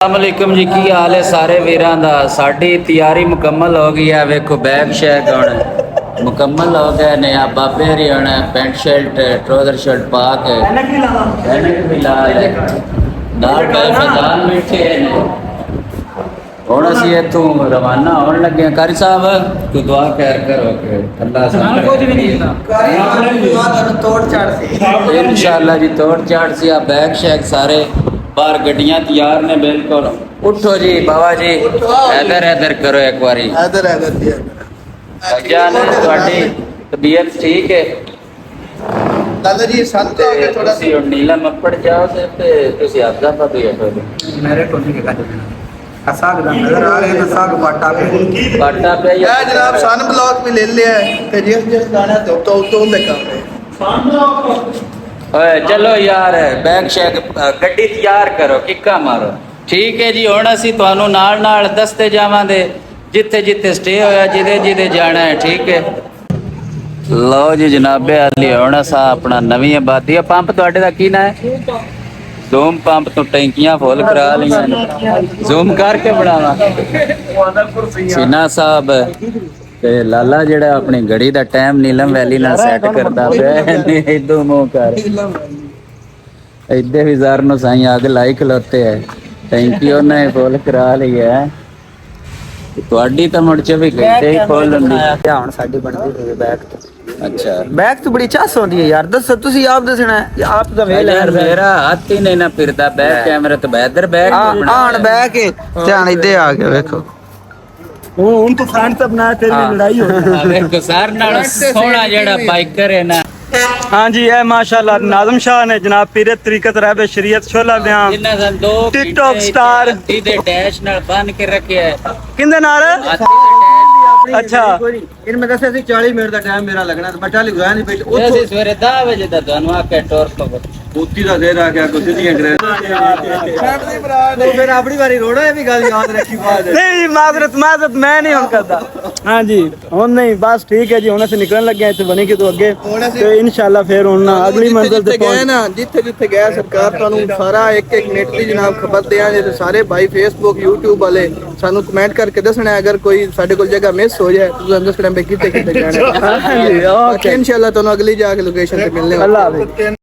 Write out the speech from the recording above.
अस्सलामुअलैकुम जी, की हाल है सारे वीरां दा। साडी तैयारी मुकम्मल हो गई है। वेखो बैग शैग हुण मुकम्मल हो गए ने। आ बाबे हरी हुण पैंट शर्ट ट्राउजर शर्ट पा के ऐनक भी ला ले नाल भाई फैजान बैठे ने। हुण असीं इत्थों रवाना होण लगे हैं। कारी साहब तू दुआ खैर करो कि अल्लाह साहब कुछ भी नहीं तोड़ चाड़ सी इंशाअल्लाह जी, तोड़ चाड़ सी। आ बैग शैग सारे बाहर गड्डियां तैयार ने बिल्कुल। उठो जी बाबा जी, इधर इधर करो एक बारी। इधर इधर जी जान ਤੁਹਾਡੀ तबीयत ठीक है? दादा जी साथ तो आगे थोड़ा ਤੁਸੀਂ ਹੁਣ ਨੀਲਮ ਅੱਪੜ ਜਾਓ ਤੇ ਤੁਸੀਂ ਆਪਦਾ ਪਾ ਦਿਓ ਫਿਰ मेरे टोनी के काटे साग दा नजर आ रहे हैं तो साग बाटा पे ਬਾਟਾ ਪਿਆ ये जनाब सन ब्लॉक भी ले लिया है ते जिस गाना तो दे काम है। ਓਏ ਚਲੋ ਯਾਰ ਬੈਗ ਸ਼ੈਗ ਗੱਡੀ ਤਿਆਰ ਕਰੋ, ਕਿੱਕਾ ਮਾਰੋ। ਠੀਕ ਹੈ ਜੀ, ਹੁਣ ਅਸੀਂ ਤੁਹਾਨੂੰ ਨਾਲ ਨਾਲ ਦੱਸਦੇ ਜਾਵਾਂਗੇ ਜਿੱਥੇ ਜਿੱਥੇ ਸਟੇ ਹੋਇਆ, ਜਿਹਦੇ ਜਿਹਦੇ ਜਾਣਾ ਹੈ। ਠੀਕ ਹੈ, ਲਓ ਜੀ ਜਨਾਬੇ ਆਲੀ, ਹੁਣ ਅਸਾਂ ਆਪਣਾ ਨਵੀਂ ਆਬਾਦੀ ਆ। ਪੰਪ ਤੁਹਾਡੇ ਦਾ ਕੀ ਨਾਂ ਹੈ? ਜ਼ੂਮ ਪੰਪ ਤੋਂ ਟੈਂਕੀਆਂ ਫੁੱਲ ਕਰਾ ਲਈਆਂ ਨੇ। ਜ਼ੂਮ ਕਰਕੇ ਬਣਾਵਾ ਸੀਨਾ ਸਾਹਿਬ ਤੇ ਲਾਲਾ ਜਿਹੜਾ ਆਪਣੀ ਗੜੀ ਦਾ ਟਾਈਮ ਨੀਲਮ ਵੈਲੀ ਨਾਲ ਸੈੱਟ ਕਰਦਾ ਪਿਆ ਨੇ। ਇਦੋਂ ਮੂੰਹ ਕਰ ਇੱਦੇ ਵੀ ਜ਼ਰ ਨੂੰ ਸਾਈ ਅੱਗ ਲਾਈ ਖਲੋਤੇ ਹੈ। ਟੈਂਕੀ ਉਹਨੇ ਫੁੱਲ ਕਰਾ ਲਈ ਹੈ। ਤੁਹਾਡੀ ਤਾਂ ਮੁੜ 24 ਘੰਟੇ ਹੀ ਫੁੱਲ ਹੁੰਦੀ। ਹੁਣ ਸਾਡੀ ਬਣਦੀ ਹੋਵੇ ਬੈਗ ਤੋਂ। ਅੱਛਾ, ਬੈਗ ਤੋਂ ਬੜੀ ਚਾਸ ਹੁੰਦੀ ਹੈ ਯਾਰ। ਦੱਸੋ ਤੁਸੀਂ ਆਪ ਦੱਸਣਾ ਹੈ। ਆਪ ਦਾ ਵੇਲ ਯਾਰ ਮੇਰਾ ਹੱਥ ਹੀ ਨਹੀਂ ਨਾ ਫਿਰਦਾ ਬੈਕ ਕੈਮਰੇ ਤੋਂ ਬੈਦਰ ਬੈਗ ਆਣ ਬਹਿ ਕੇ ਧਿਆਨ ਇੱਦੇ ਆ ਗਿਆ ਵੇਖੋ। ਹੁਣ ਤੋਂ ਫਰੰਟ ਤੇ ਬਣਾ ਤੇਰੀ ਲੜਾਈ ਹੋ ਗਈ। ਵੇਖੋ ਸਾਰ ਨਾਲ ਸੋਹਣਾ ਜਿਹੜਾ ਬਾਈਕਰ ਹੈ ਨਾ। हाँ जी, है माशाल्लाह नाज़िम शाह ने जनाब पीरे तरीकत रहबे शरीयत शोला बयान ਜਿੰਨਾ ਸੰ ਦੋ TikTok star। ਹਾਥੀ ਦੇ ਡੈਸ਼ ਨਾਲ ਬੰਨ ਕੇ ਰੱਖਿਆ ਹੈ। किंदे नाल ਹਾਥੀ ਦੇ अच्छा ਇਨਮੇ ਦੱਸਿਆ ਸੀ 40 ਮਿੰਟ ਦਾ ਟਾਈਮ ਮੇਰਾ ਲੱਗਣਾ ਤੇ ਮੈਂ 40 ਗੁਆ ਨਹੀਂ ਬੈਠ ਡੈਸ਼ ਅਸੀਂ ਸਵੇਰੇ 10 ਵਜੇ ਦਾ ਤੁਹਾਨੂੰ ਆ ਕੇ ਟੋਰ ਤੋਂ ਉੱਤੀ ਦਾ ਦੇਰ ਆ ਗਿਆ ਕੁਝ ਦੀਆਂ ਕਰੇ ਫਿਰ ਆਪਣੀ ਵਾਰੀ ਰੋੜੋ। ਇਹ ਵੀ ਗੱਲ ਯਾਦ ਰੱਖੀ ਬਾਅਦ नहीं माजरत मैं नहीं हम करता। हाँ जी हुन नहीं, बस ठीक है जी। हुन ਅਸੀਂ ਨਿਕਲਣ ਲੱਗੇ ਇੱਥੇ ਬਣੀ ਕਿ ਤੋਂ ਅੱਗੇ ਤੇ ਇਨਸ਼ਾਅੱਲਾ ਫਿਰ ਹੁਣ ਅਗਲੀ ਮੰਜ਼ਿਲ ਤੇ ਗਏ ਨਾ। ਜਿੱਥੇ ਜਿੱਥੇ ਗਿਆ ਸਰਕਾਰ ਤੁਹਾਨੂੰ ਸਾਰਾ ਇੱਕ ਇੱਕ ਮਿੰਟ ਦੀ ਜਨਾਬ ਖਬਰ ਦਿਆਂਗੇ ਤੇ ਸਾਰੇ ਭਾਈ ਫੇਸਬੁੱਕ YouTube ਵਾਲੇ ਸਾਨੂੰ ਕਮੈਂਟ ਕਰਕੇ ਦੱਸਣਾ। ਅਗਰ ਕੋਈ ਸਾਡੇ ਕੋਲ ਜਗ੍ਹਾ ਮਿਸ ਹੋ ਜਾਏ ਤੁਸੀਂ ਦੱਸਣਾ ਵੀ ਕਿੱਥੇ ਕਿੱਥੇ ਜਾਣਾ ਹੈ। हाँ जी ओके ਇਨਸ਼ਾਅੱਲਾ ਤੁਹਾਨੂੰ ਅਗਲੀ ਜਾ ਕੇ ਲੋਕੇਸ਼ਨ ਤੇ ਮਿਲਨੇ। अल्लाह हाफिज़।